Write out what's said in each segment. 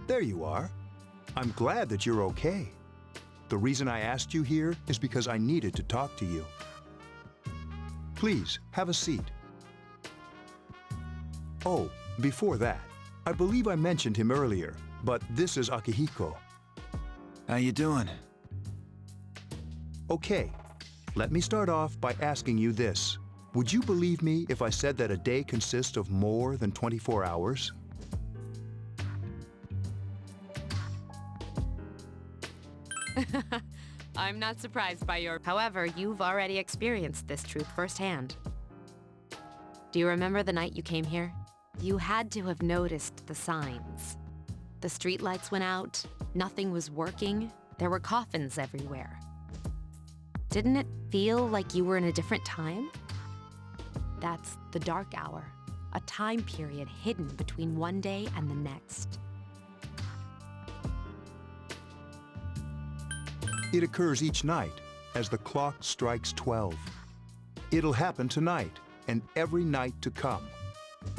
There you are. I'm glad that you're okay. The reason I asked you here is because I needed to talk to you. Please, have a seat. Oh, before that, I believe I mentioned him earlier, but this is Akihiko. How you doing? Okay, let me start off by asking you this. Would you believe me if I said that a day consists of more than 24 hours? I'm not surprised by your... However, you've already experienced this truth firsthand. Do you remember the night you came here? You had to have noticed the signs. The streetlights went out, nothing was working, there were coffins everywhere. Didn't it feel like you were in a different time? That's the dark hour, a time period hidden between one day and the next. It occurs each night as the clock strikes 12. It'll happen tonight and every night to come.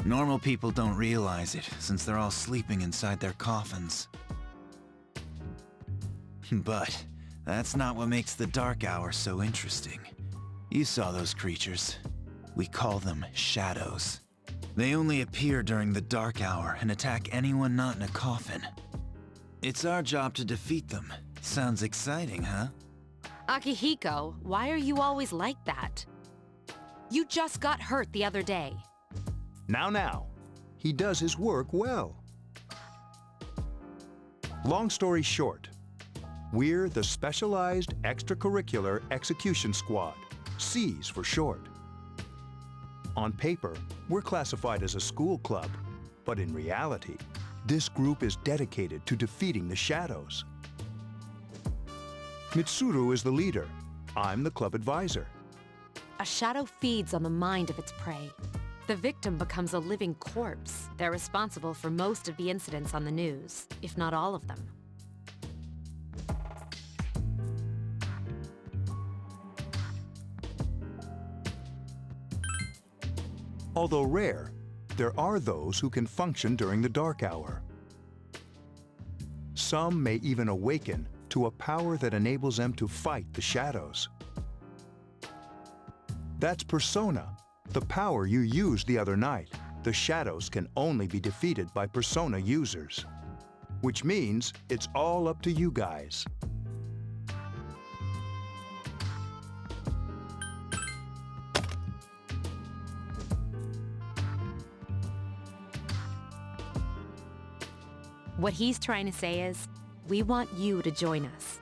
Normal people don't realize it, since they're all sleeping inside their coffins. But that's not what makes the dark hour so interesting. You saw those creatures. We call them shadows. They only appear during the dark hour and attack anyone not in a coffin. It's our job to defeat them. Sounds exciting, huh? Akihiko, why are you always like that? You just got hurt the other day. Now, he does his work well. Long story short, we're the Specialized Extracurricular Execution Squad, SEAS for short. On paper, we're classified as a school club, but in reality, this group is dedicated to defeating the shadows. Mitsuru is the leader. I'm the club advisor. A shadow feeds on the mind of its prey. The victim becomes a living corpse. They're responsible for most of the incidents on the news, if not all of them. Although rare, there are those who can function during the dark hour. Some may even awaken to a power that enables them to fight the shadows. That's Persona, the power you used the other night. The shadows can only be defeated by Persona users. Which means it's all up to you guys. What he's trying to say is, we want you to join us.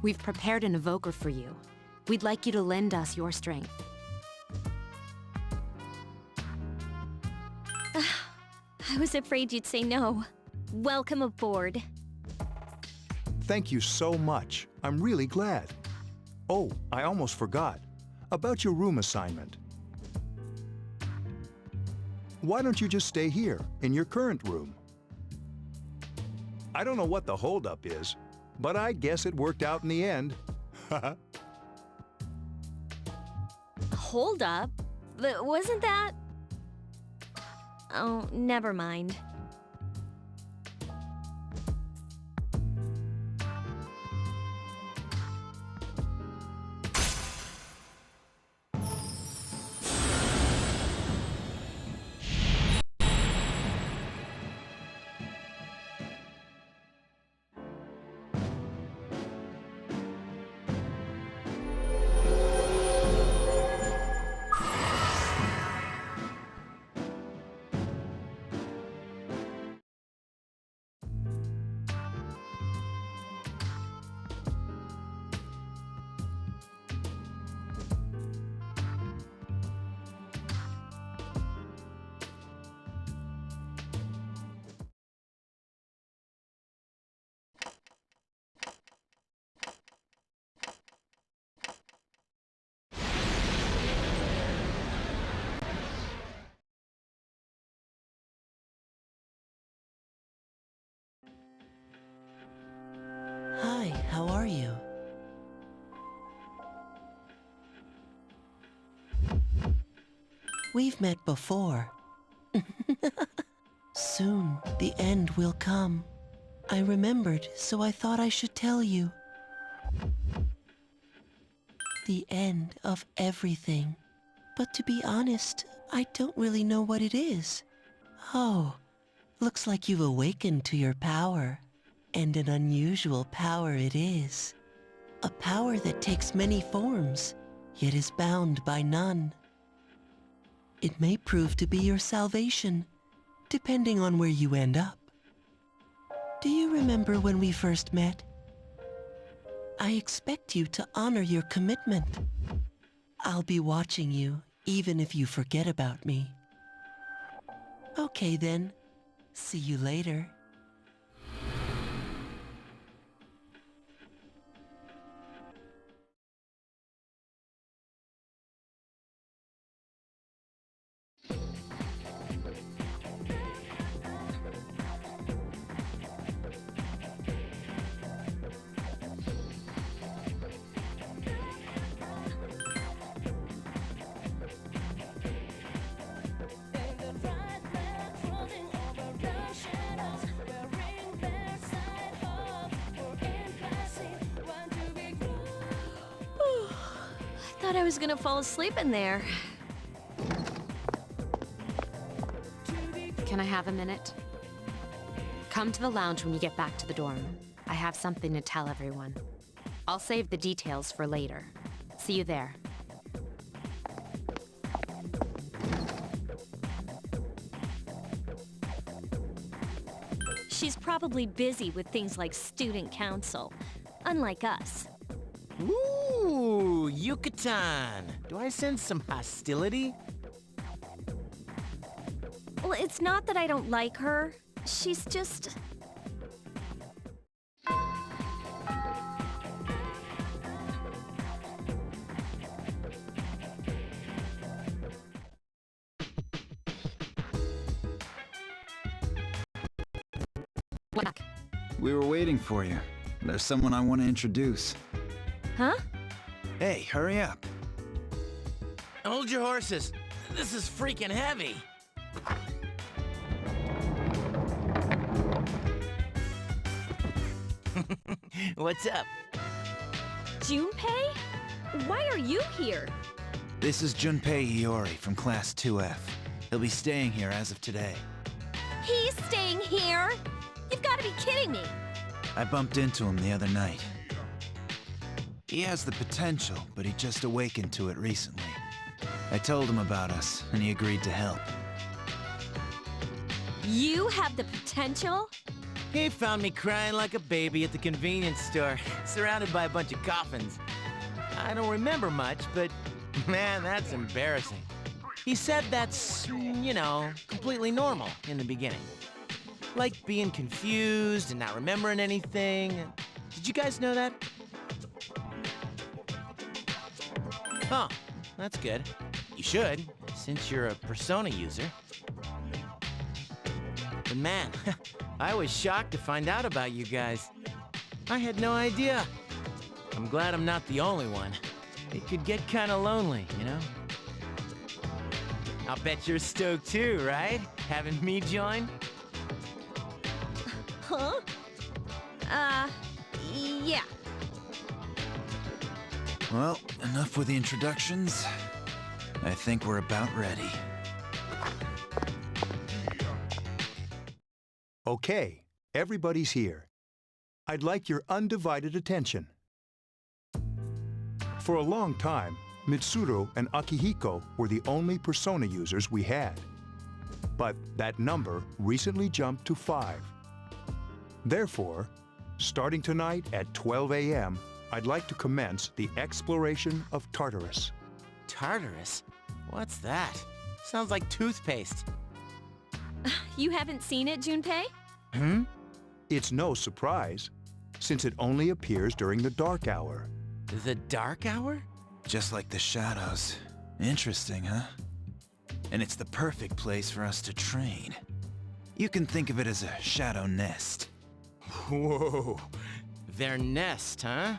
We've prepared an evoker for you. We'd like you to lend us your strength. I was afraid you'd say no. Welcome aboard. Thank you so much. I'm really glad. Oh, I almost forgot. About your room assignment. Why don't you just stay here, in your current room? I don't know what the holdup is, but I guess it worked out in the end. Hold up. Wasn't that... Oh, never mind. how are you? We've met before. Soon, the end will come. I remembered, so I thought I should tell you. The end of everything. But to be honest, I don't really know what it is. Oh, looks like you've awakened to your power. And an unusual power it is. A power that takes many forms, yet is bound by none. It may prove to be your salvation, depending on where you end up. Do you remember when we first met? I expect you to honor your commitment. I'll be watching you, even if you forget about me. Okay then, see you later. Thought I was gonna fall asleep in there. Can I have a minute? Come to the lounge when you get back to the dorm. I have something to tell everyone. I'll save the details for later. See you there. She's probably busy with things like student council, unlike us. Ooh, Yucatan! Do I sense some hostility? Well, it's not that I don't like her. She's just... Back. We were waiting for you. There's someone I want to introduce. Huh? Hey, hurry up. Hold your horses. This is freaking heavy. What's up? Junpei? Why are you here? This is Junpei Iori from Class 2F. He'll be staying here as of today. He's staying here? You've got to be kidding me. I bumped into him the other night. He has the potential, but he just awakened to it recently. I told him about us, and he agreed to help. You have the potential? He found me crying like a baby at the convenience store, surrounded by a bunch of coffins. I don't remember much, but man, that's embarrassing. He said that's, you know, completely normal in the beginning. Like being confused and not remembering anything. Did you guys know that? Oh, that's good. You should, since you're a Persona user. But man, I was shocked to find out about you guys. I had no idea. I'm glad I'm not the only one. It could get kinda lonely, you know? I'll bet you're stoked too, right? Having me join? Huh? Yeah. Well, enough with the introductions. I think we're about ready. Okay, everybody's here. I'd like your undivided attention. For a long time, Mitsuru and Akihiko were the only Persona users we had. But that number recently jumped to 5. Therefore, starting tonight at 12 a.m., I'd like to commence the exploration of Tartarus. Tartarus? What's that? Sounds like toothpaste. You haven't seen it, Junpei? Hmm? It's no surprise, since it only appears during the dark hour. The dark hour? Just like the shadows. Interesting, huh? And it's the perfect place for us to train. You can think of it as a shadow nest. Whoa. Their nest, huh?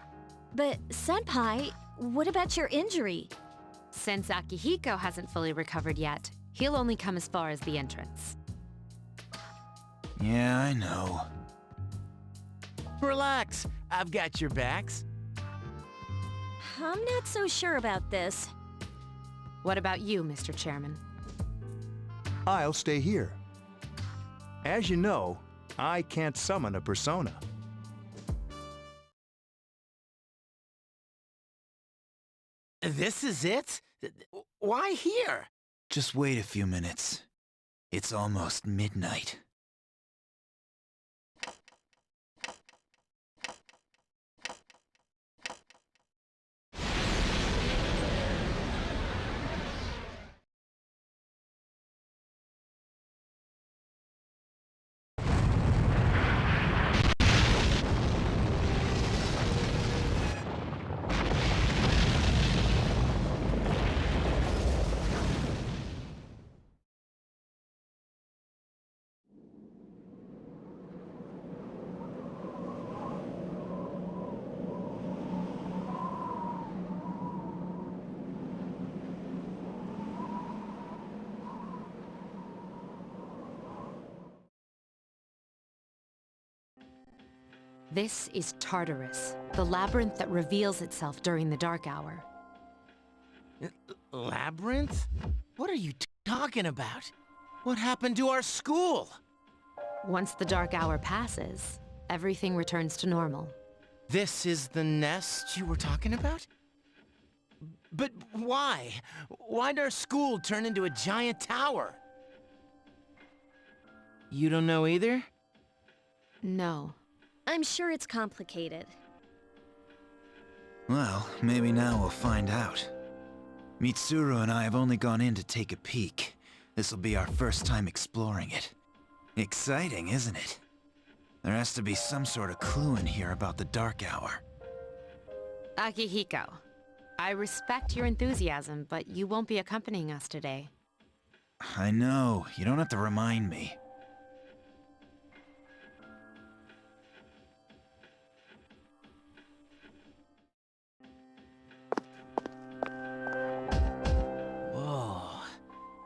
But, Senpai, what about your injury? Since Akihiko hasn't fully recovered yet, he'll only come as far as the entrance. Yeah, I know. Relax, I've got your backs. I'm not so sure about this. What about you, Mr. Chairman? I'll stay here. As you know, I can't summon a persona. This is it? Why here? Just wait a few minutes. It's almost midnight. This is Tartarus, the labyrinth that reveals itself during the dark hour. Labyrinth? What are you talking about? What happened to our school? Once the dark hour passes, everything returns to normal. This is the nest you were talking about? But why? Why'd our school turn into a giant tower? You don't know either? No. I'm sure it's complicated. Well, maybe now we'll find out. Mitsuru and I have only gone in to take a peek. This'll be our first time exploring it. Exciting, isn't it? There has to be some sort of clue in here about the dark hour. Akihiko, I respect your enthusiasm, but you won't be accompanying us today. I know, you don't have to remind me. Whoa.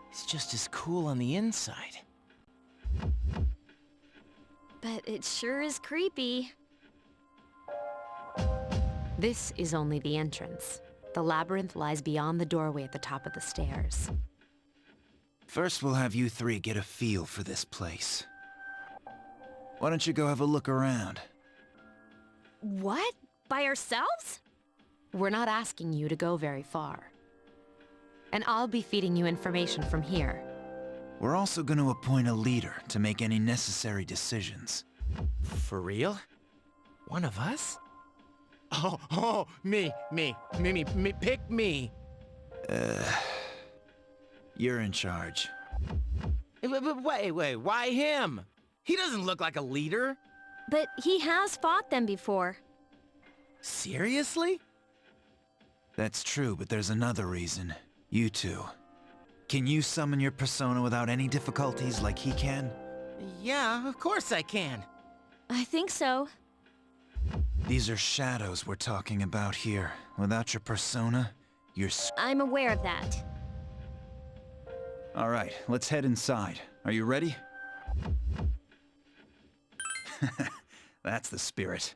It's just as cool on the inside. But it sure is creepy. This is only the entrance. The labyrinth lies beyond the doorway at the top of the stairs. First, we'll have you three get a feel for this place. Why don't you go have a look around? What? By ourselves? We're not asking you to go very far. And I'll be feeding you information from here. We're also going to appoint a leader to make any necessary decisions. For real? One of us? Oh, me, pick me. You're in charge. But wait, why him? He doesn't look like a leader. But he has fought them before. Seriously? That's true, but there's another reason. You two. Can you summon your persona without any difficulties like he can? Yeah, of course I can. I think so. These are shadows we're talking about here. Without your persona, you're I'm aware of that. Alright, let's head inside. Are you ready? That's the spirit.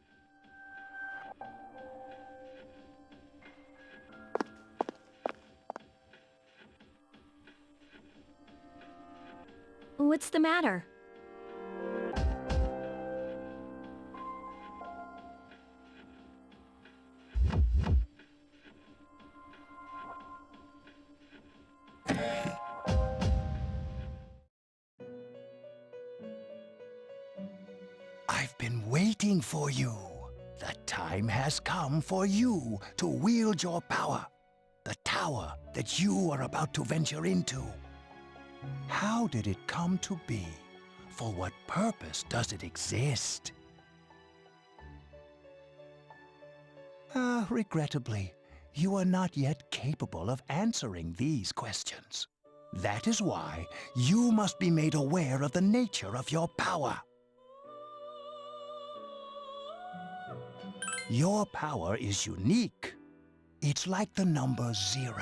What's the matter? I've been waiting for you. The time has come for you to wield your power. The tower that you are about to venture into. How did it come to be? For what purpose does it exist? Regrettably, you are not yet capable of answering these questions. That is why you must be made aware of the nature of your power. Your power is unique. It's like the number 0.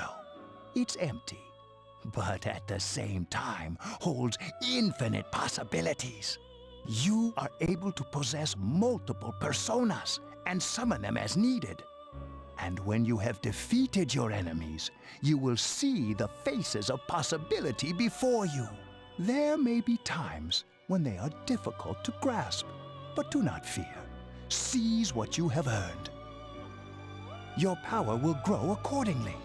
It's empty, but at the same time holds infinite possibilities. You are able to possess multiple personas and summon them as needed. And when you have defeated your enemies, you will see the faces of possibility before you. There may be times when they are difficult to grasp, but do not fear. Seize what you have earned. Your power will grow accordingly.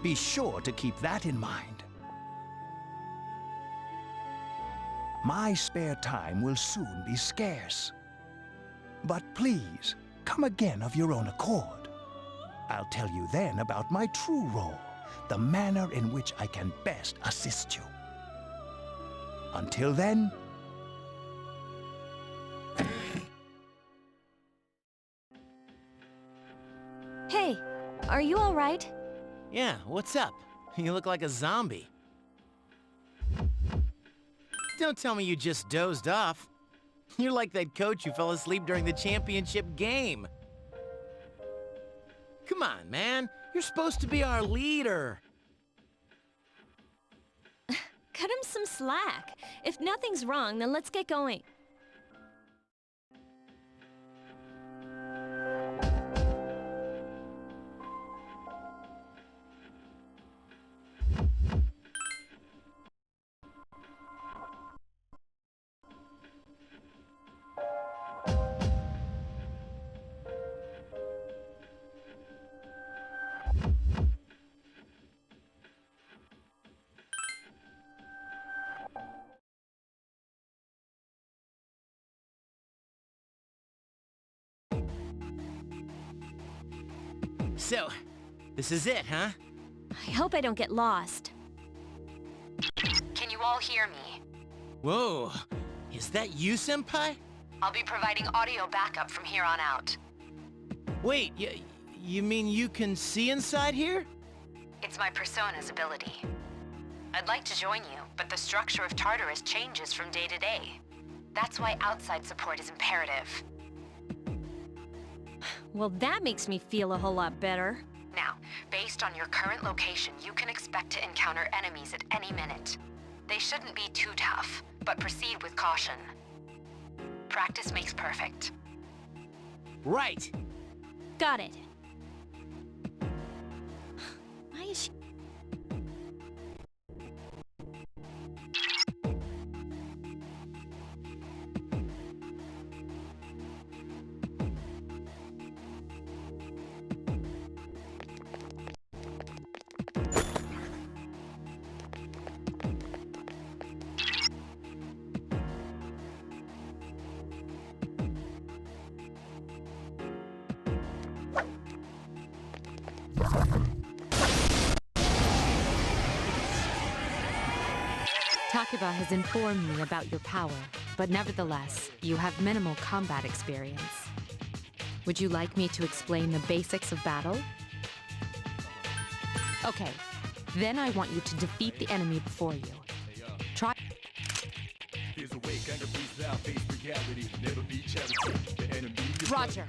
Be sure to keep that in mind. My spare time will soon be scarce. But please, come again of your own accord. I'll tell you then about my true role, the manner in which I can best assist you. Until then... Hey, are you alright? Yeah, what's up? You look like a zombie. Don't tell me you just dozed off. You're like that coach who fell asleep during the championship game. Come on, man. You're supposed to be our leader. Cut him some slack. If nothing's wrong, then let's get going. So, this is it, huh? I hope I don't get lost. Can you all hear me? Whoa, is that you, Senpai? I'll be providing audio backup from here on out. Wait, you mean you can see inside here? It's my persona's ability. I'd like to join you, but the structure of Tartarus changes from day to day. That's why outside support is imperative. Well, that makes me feel a whole lot better. Now, based on your current location, you can expect to encounter enemies at any minute. They shouldn't be too tough, but proceed with caution. Practice makes perfect. Right. Got it. Why is she... Takuba has informed me about your power, but nevertheless, you have minimal combat experience. Would you like me to explain the basics of battle? Okay, then I want you to defeat the enemy before you. Try... Roger.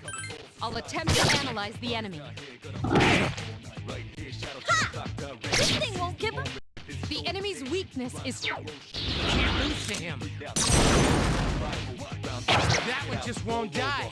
I'll attempt to analyze the enemy. Ha! This thing won't give up! The enemy's weakness is... Can't lose to him. That one just won't die.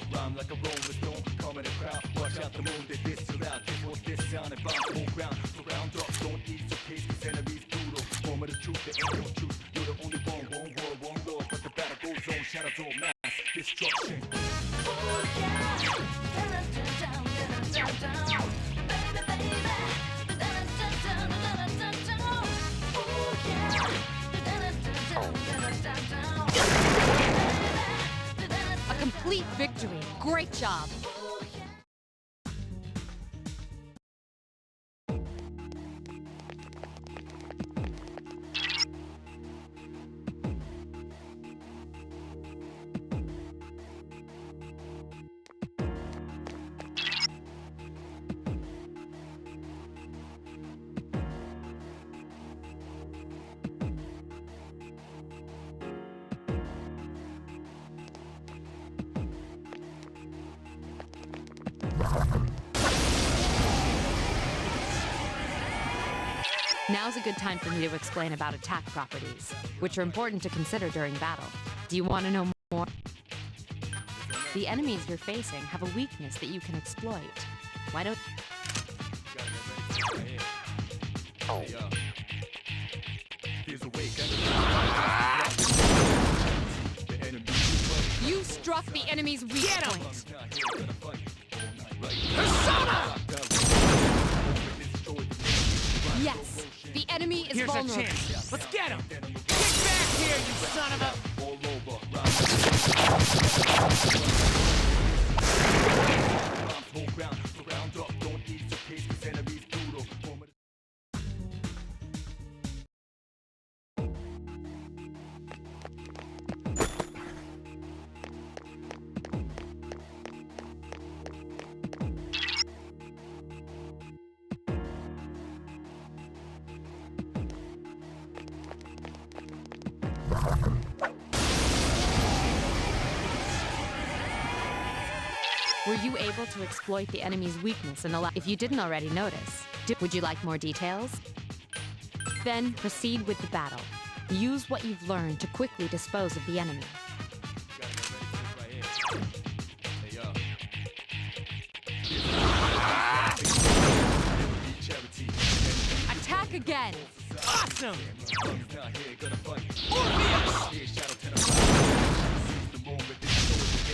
A complete victory. Great job. Now's a good time for me to explain about attack properties, which are important to consider during battle. Do you want to know more? The enemies you're facing have a weakness that you can exploit. Why don't... You struck the enemy's weak point. Persona! Yes, the enemy is vulnerable. Here's a chance. Let's get him! Get back here, you son of a... Were you able to exploit the enemy's weakness and allow... If you didn't already notice, would you like more details? Then proceed with the battle. Use what you've learned to quickly dispose of the enemy. Attack again! Awesome!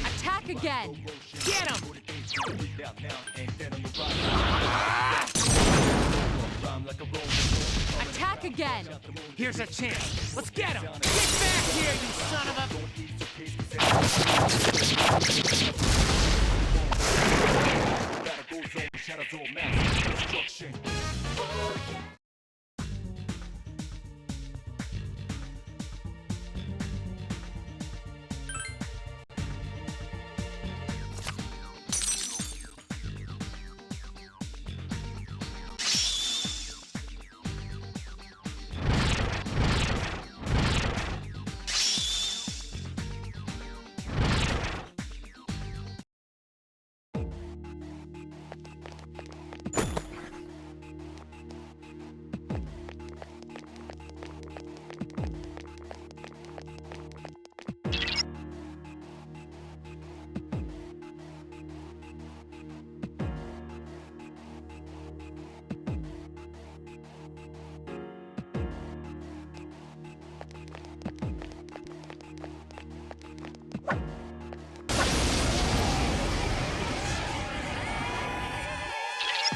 Attack again! Get him! Attack again! Here's a chance. Let's get him! Get back here, you son of a...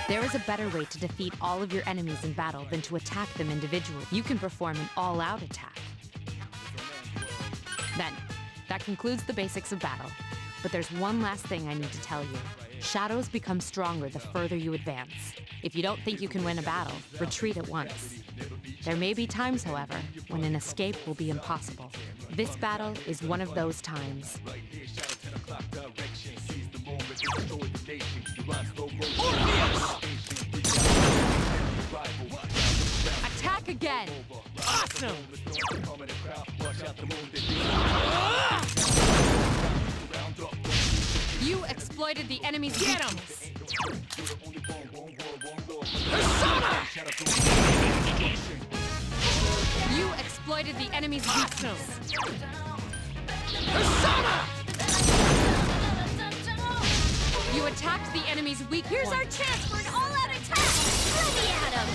There is a better way to defeat all of your enemies in battle than to attack them individually. You can perform an all-out attack. Then, that concludes the basics of battle. But there's one last thing I need to tell you. Shadows become stronger the further you advance. If you don't think you can win a battle, retreat at once. There may be times, however, when an escape will be impossible. This battle is one of those times. Attack again! Awesome! You exploited the enemy's weakness. Persona! You exploited the enemy's weakness. Persona! You attacked the enemy's weak point. Here's our chance for an all-out attack! Throw me at him!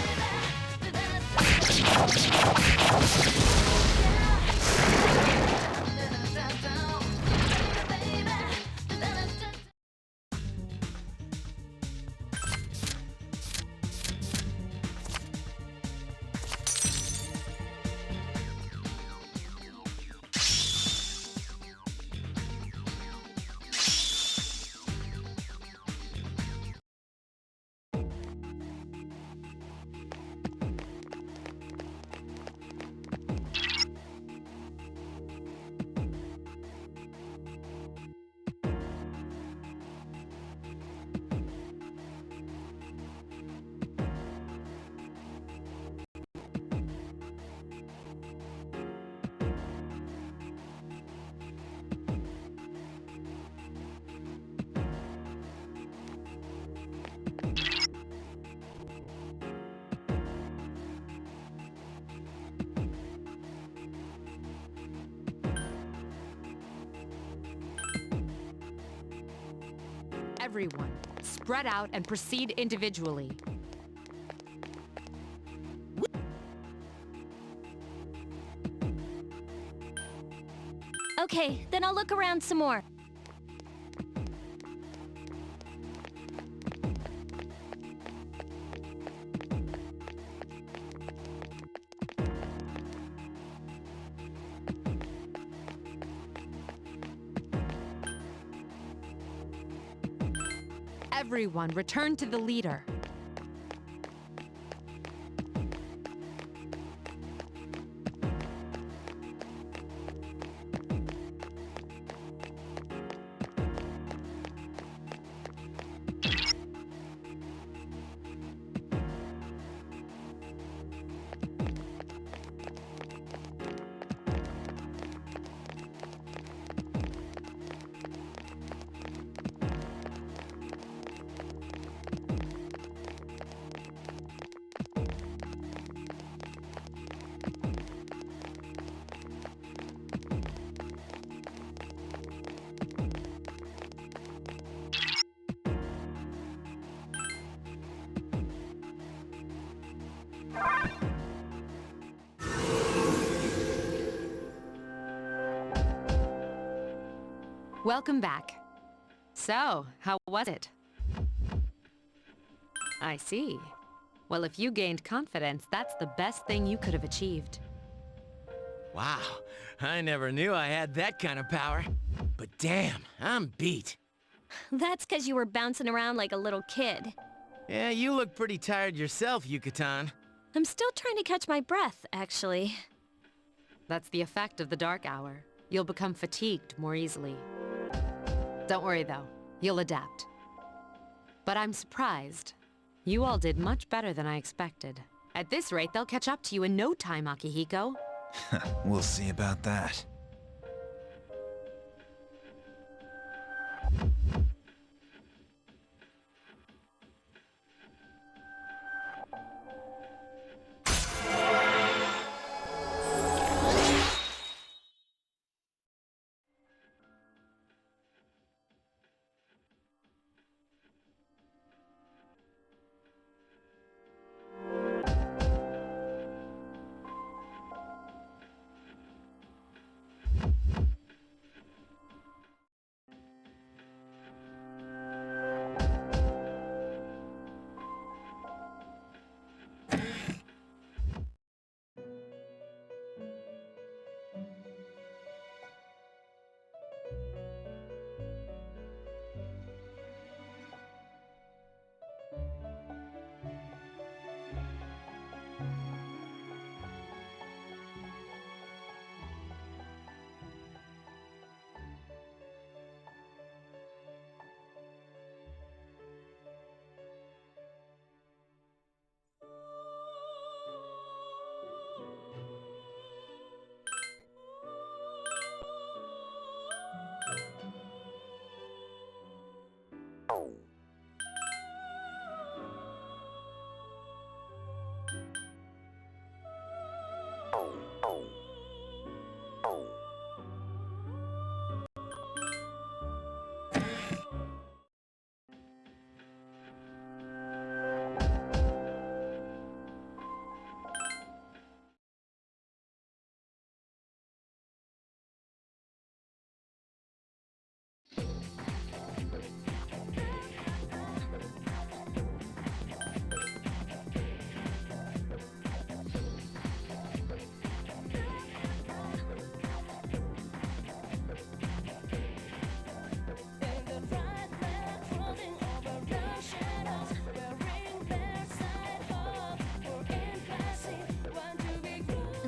Everyone, spread out and proceed individually. Okay, then I'll look around some more. Everyone, return to the leader. Welcome back. So, how was it? I see. Well, if you gained confidence, that's the best thing you could have achieved. Wow, I never knew I had that kind of power. But damn, I'm beat. That's 'cause you were bouncing around like a little kid. Yeah, you look pretty tired yourself, Yucatan. I'm still trying to catch my breath, actually. That's the effect of the dark hour. You'll become fatigued more easily. Don't worry, though. You'll adapt. But I'm surprised. You all did much better than I expected. At this rate, they'll catch up to you in no time, Akihiko. We'll see about that.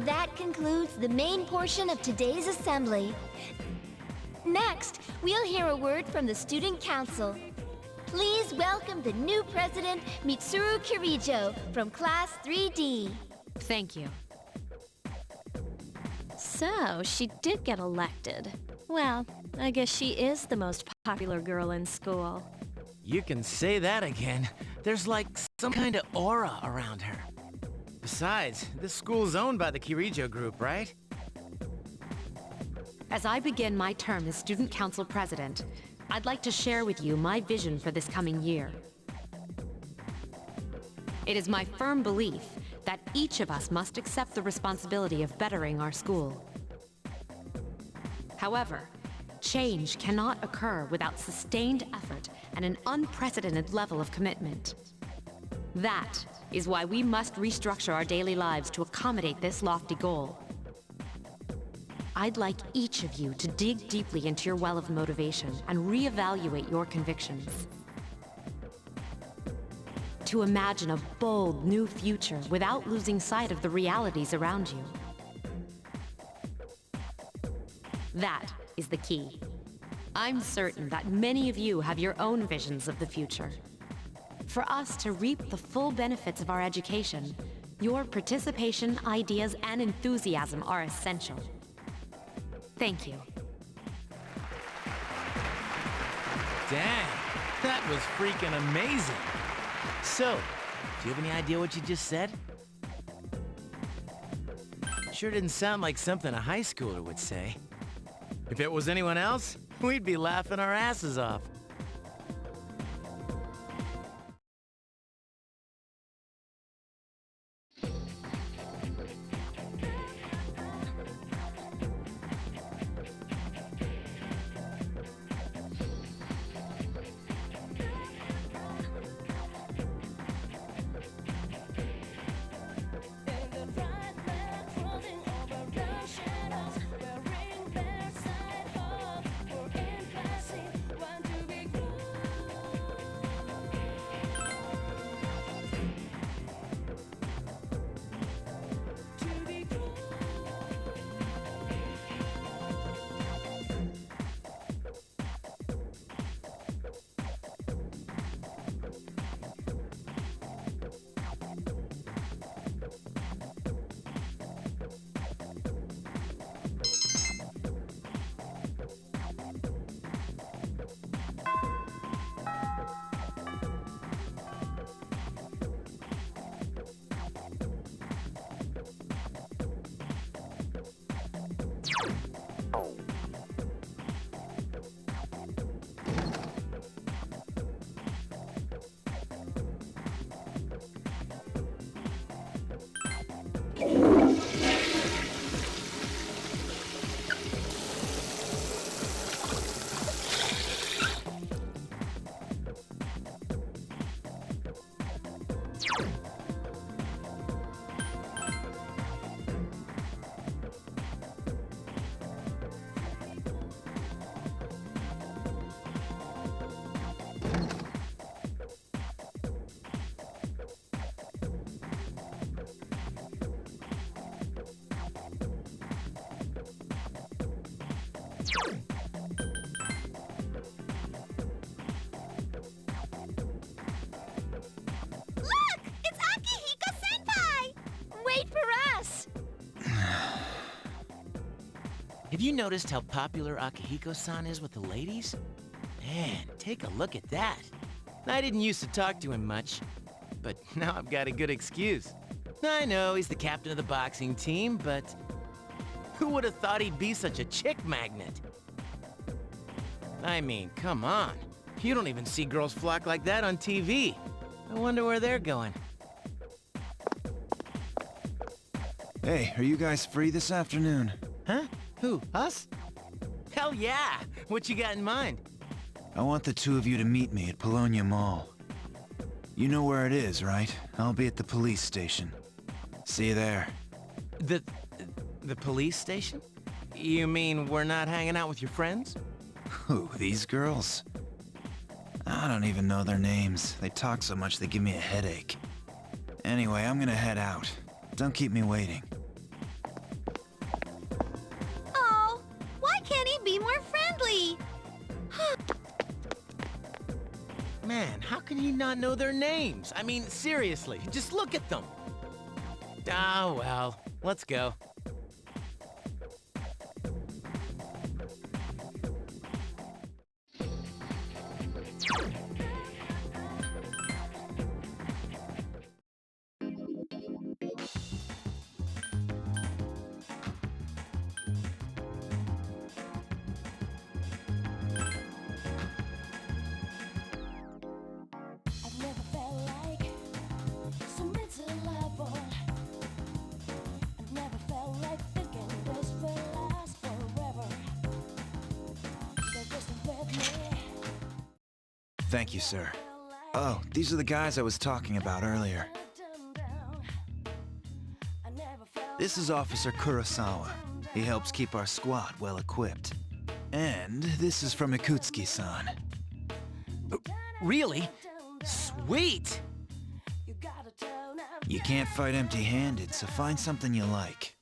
That concludes the main portion of today's assembly. Next, we'll hear a word from the Student Council. Please welcome the new president, Mitsuru Kirijo, from Class 3D. Thank you. So, she did get elected. Well, I guess she is the most popular girl in school. You can say that again. There's like some kind of aura around her. Besides, this school's owned by the Kirijo group, right? As I begin my term as Student Council President, I'd like to share with you my vision for this coming year. It is my firm belief that each of us must accept the responsibility of bettering our school. However, change cannot occur without sustained effort and an unprecedented level of commitment. That is why we must restructure our daily lives to accommodate this lofty goal. I'd like each of you to dig deeply into your well of motivation and reevaluate your convictions. To imagine a bold new future without losing sight of the realities around you. That is the key. I'm certain that many of you have your own visions of the future. For us to reap the full benefits of our education, your participation, ideas, and enthusiasm are essential. Thank you. Dang, that was freaking amazing. So, do you have any idea what you just said? Sure didn't sound like something a high schooler would say. If it was anyone else, we'd be laughing our asses off. Look! It's Akihiko-senpai! Wait for us! Have you noticed how popular Akihiko-san is with the ladies? Man, take a look at that. I didn't used to talk to him much, but now I've got a good excuse. I know he's the captain of the boxing team, but who would have thought he'd be such a chick magnet? I mean, come on. You don't even see girls flock like that on TV. I wonder where they're going. Hey, are you guys free this afternoon? Huh? Who? Us? Hell yeah! What you got in mind? I want the two of you to meet me at Polonia Mall. You know where it is, right? I'll be at the police station. See you there. The police station? You mean we're not hanging out with your friends? Who, these girls? I don't even know their names. They talk so much they give me a headache. Anyway, I'm gonna head out. Don't keep me waiting. Oh, why can't he be more friendly? Man, how can he not know their names? I mean, seriously, just look at them. Ah, well, let's go. Thank you, sir. Oh, these are the guys I was talking about earlier. This is Officer Kurosawa. He helps keep our squad well equipped. And this is from Ikutsuki-san. Really? Sweet! You can't fight empty-handed, so find something you like.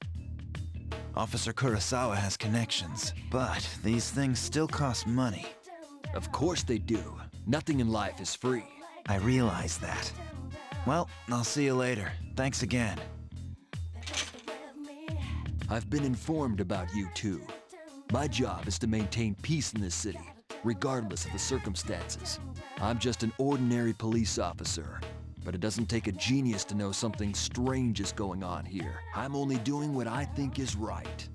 Officer Kurosawa has connections, but these things still cost money. Of course they do. Nothing in life is free. I realize that. Well, I'll see you later. Thanks again. I've been informed about you too. My job is to maintain peace in this city, regardless of the circumstances. I'm just an ordinary police officer, but it doesn't take a genius to know something strange is going on here. I'm only doing what I think is right.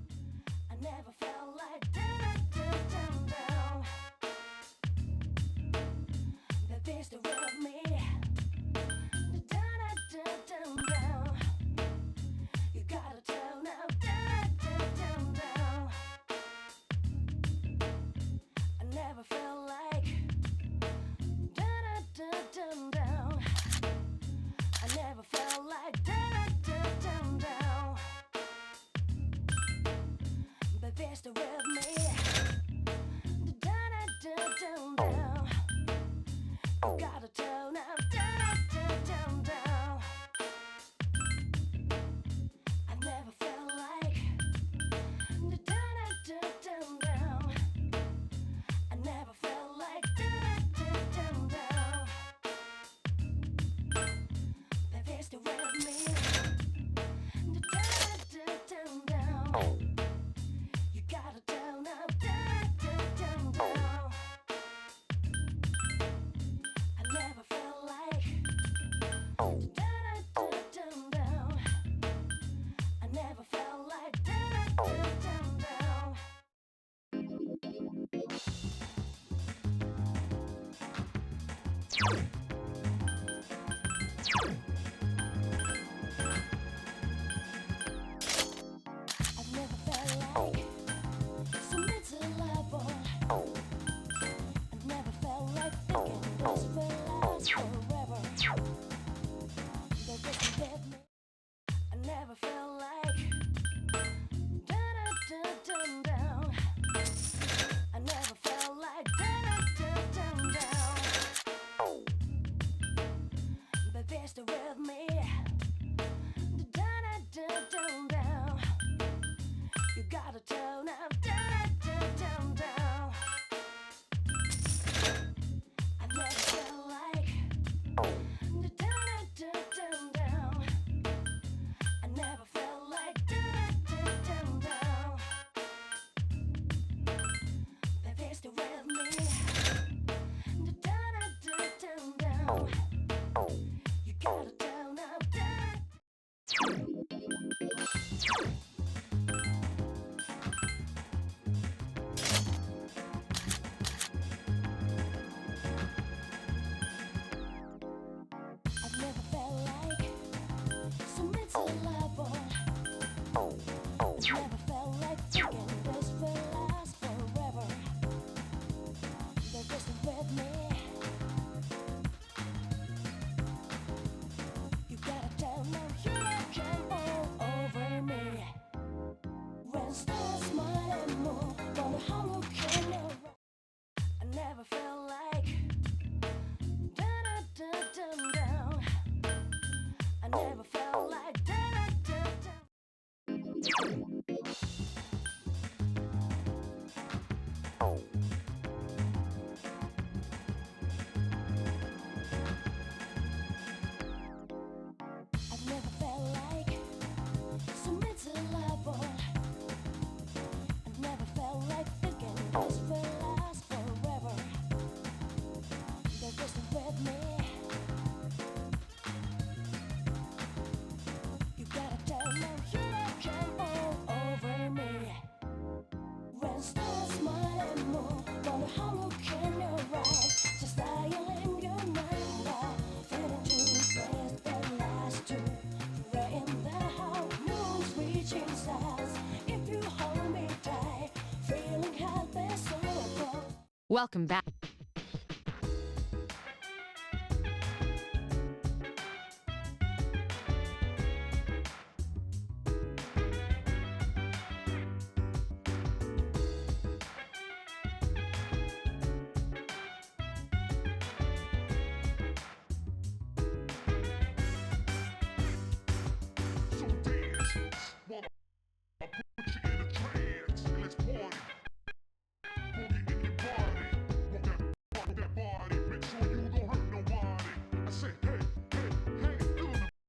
Welcome back.